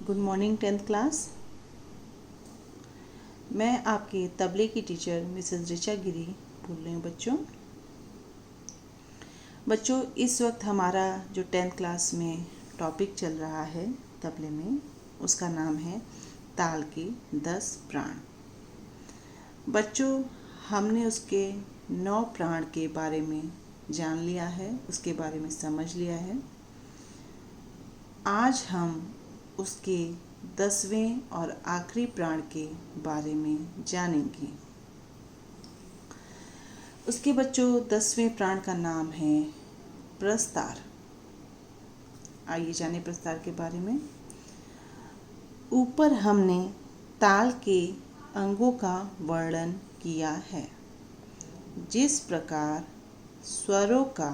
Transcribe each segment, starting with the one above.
Good morning 10th class. मैं आपके तबले की टीचर मिसेस ऋचा गिरी बोल रही हूँ। बच्चों इस वक्त हमारा जो 10th क्लास में टॉपिक चल रहा है तबले में, उसका नाम है ताल के 10 प्राण। बच्चों हमने उसके 9 प्राण के बारे में जान लिया है, उसके बारे में समझ लिया है। आज हम उसके 10वें और आखिरी प्राण के बारे में जानेंगे। उसके बच्चों 10वें प्राण का नाम है प्रस्तार। आइए जाने प्रस्तार के बारे में। ऊपर हमने ताल के अंगों का वर्णन किया है। जिस प्रकार स्वरों का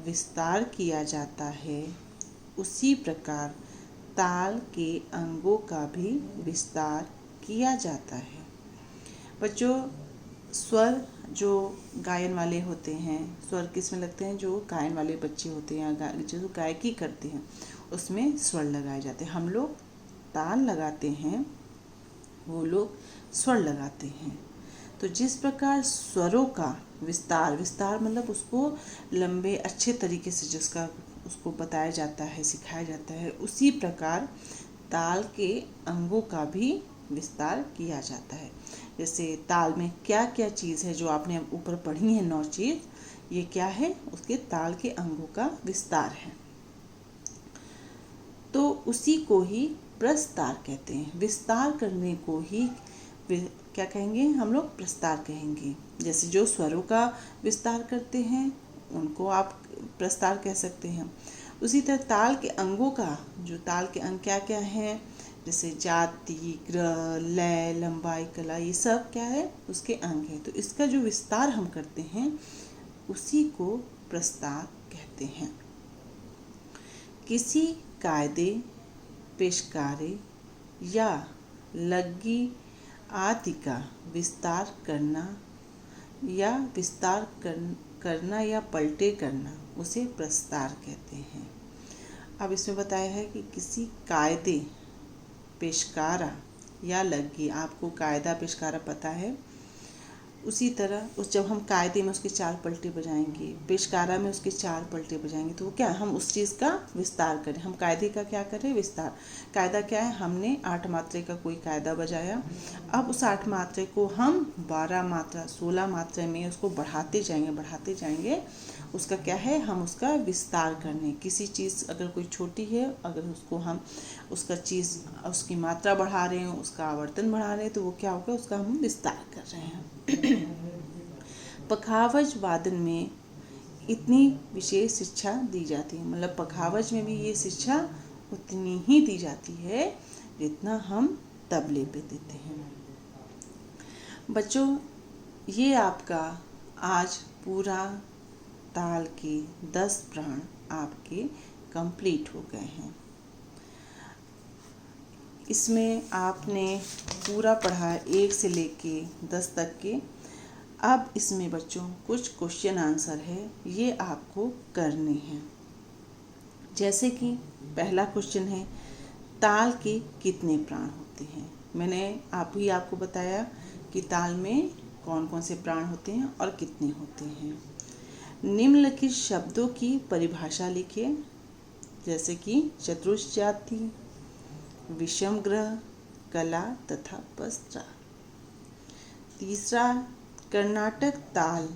विस्तार किया जाता है, उसी प्रकार ताल के अंगों का भी विस्तार किया जाता है। बच्चों स्वर जो गायन वाले होते हैं, स्वर किस में लगते हैं? जो गायन वाले बच्चे होते हैं, जो गायकी करते हैं, उसमें स्वर लगाए जाते हैं। हम लोग ताल लगाते हैं, वो लोग स्वर लगाते हैं। तो जिस प्रकार स्वरों का विस्तार मतलब उसको लंबे अच्छे तरीके से उसको बताया जाता है, सिखाया जाता है, उसी प्रकार ताल के अंगों का भी विस्तार किया जाता है। जैसे ताल में क्या क्या चीज़ है जो आपने ऊपर पढ़ी है, 9 चीज़, ये क्या है? उसके ताल के अंगों का विस्तार है। तो उसी को ही प्रस्तार कहते हैं। विस्तार करने को ही क्या कहेंगे? हम लोग प्रस्तार कहेंगे। जैसे जो स्वरों का विस्तार करते हैं उनको आप प्रस्तार कह सकते हैं। उसी तरह ताल के अंगों का, जो ताल के अंग क्या क्या हैं, जैसे जाति, ग्रह, लय, लंबाई, कला, ये सब क्या है? उसके अंग है। तो इसका जो विस्तार हम करते हैं उसी को प्रस्तार कहते हैं। किसी कायदे, पेशकारे या लग्गी आदि का विस्तार करना या पलटे करना उसे प्रस्तार कहते हैं। अब इसमें बताया है कि किसी कायदे, पेशकारा या लग्गी, आपको कायदा पेशकारा पता है, उसी तरह जब हम कायदे में उसके 4 पलटे बजाएंगे, पेशकारा में उसके 4 पलटे बजाएंगे, तो वो क्या, हम उस चीज़ का विस्तार करें। हम कायदे का क्या करें? विस्तार। कायदा क्या है? हमने 8 मात्रे का कोई कायदा बजाया, अब उस 8 मात्रे को हम 12 मात्रा, 16 मात्रा में उसको बढ़ाते जाएंगे। उसका क्या है? हम उसका विस्तार करने। किसी चीज़ अगर कोई छोटी है, अगर उसको हम उसकी मात्रा बढ़ा रहे हैं, उसका आवर्तन बढ़ा रहे हैं, तो वो क्या होगा? उसका हम विस्तार कर रहे हैं। पखावज वादन में इतनी विशेष शिक्षा दी जाती है, मतलब पखावज में भी ये शिक्षा उतनी ही दी जाती है जितना हम तबले पे देते हैं। बच्चों ये आपका आज पूरा ताल के 10 प्राण आपके कंप्लीट हो गए हैं। इसमें आपने पूरा पढ़ा 1 से लेके 10 तक के। अब इसमें बच्चों कुछ क्वेश्चन आंसर है, ये आपको करने हैं। जैसे कि पहला क्वेश्चन है, ताल के कितने प्राण होते हैं? मैंने आपको बताया कि ताल में कौन कौन से प्राण होते हैं और कितने होते हैं। निम्नलिखित शब्दों की परिभाषा लिखिए, जैसे कि चतुर्थ जाति, विषम ग्रह, कला तथा पस्त्रा। तीसरा, कर्नाटक ताल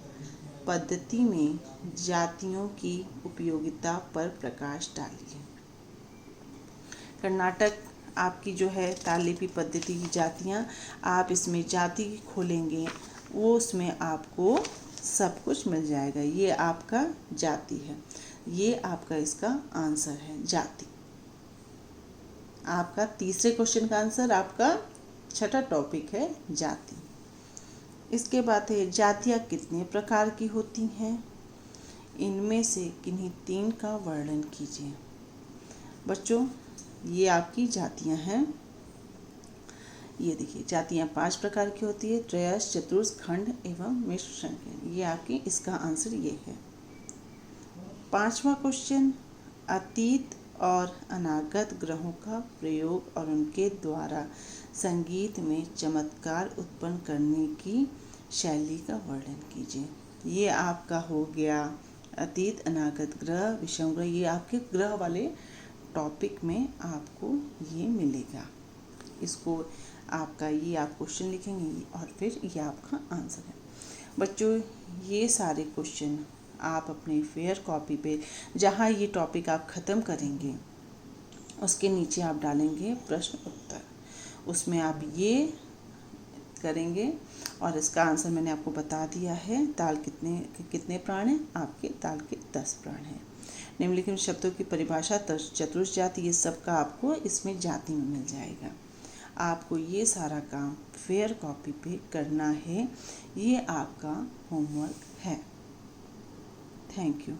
पद्धति में जातियों की उपयोगिता पर प्रकाश डालिए। कर्नाटक आपकी जो है ताल लिपि पद्धति की जातियाँ, आप इसमें जाति खोलेंगे, वो उसमें आपको सब कुछ मिल जाएगा। ये आपका जाति है, ये आपका इसका आंसर है, जाति। आपका तीसरे क्वेश्चन का आंसर आपका छठा टॉपिक है, जाति। इसके बाद है, जातियाँ कितने प्रकार की होती हैं? इनमें से किन्हीं 3 का वर्णन कीजिए। बच्चों ये आपकी जातियाँ हैं। ये देखिए, जातियाँ 5 प्रकार की होती है, त्रयस्थ, चतुर्थ, खंड एवं मिश्र संख्या। ये आपकी, इसका आंसर ये है। 5वां क्वेश्चन, अतीत और अनागत ग्रहों का प्रयोग और उनके द्वारा संगीत में चमत्कार उत्पन्न करने की शैली का वर्णन कीजिए। ये आपका हो गया अतीत, अनागत ग्रह, विषम ग्रह। ये आपके ग्रह वाले टॉपिक में आपको ये मिलेगा। इसको आपका ये आप क्वेश्चन लिखेंगे और फिर ये आपका आंसर है। बच्चों, ये सारे क्वेश्चन आप अपने फेयर कॉपी पे जहाँ ये टॉपिक आप ख़त्म करेंगे उसके नीचे आप डालेंगे प्रश्न उत्तर। उसमें आप ये करेंगे और इसका आंसर मैंने आपको बता दिया है। ताल कितने प्राण हैं? आपके ताल के 10 प्राण हैं। निम्नलिखित शब्दों की परिभाषा, चतुर्थ जाति, ये सब का आपको इसमें जाति में मिल जाएगा। आपको ये सारा काम फेयर कॉपी पे करना है। ये आपका होमवर्क है। Thank you.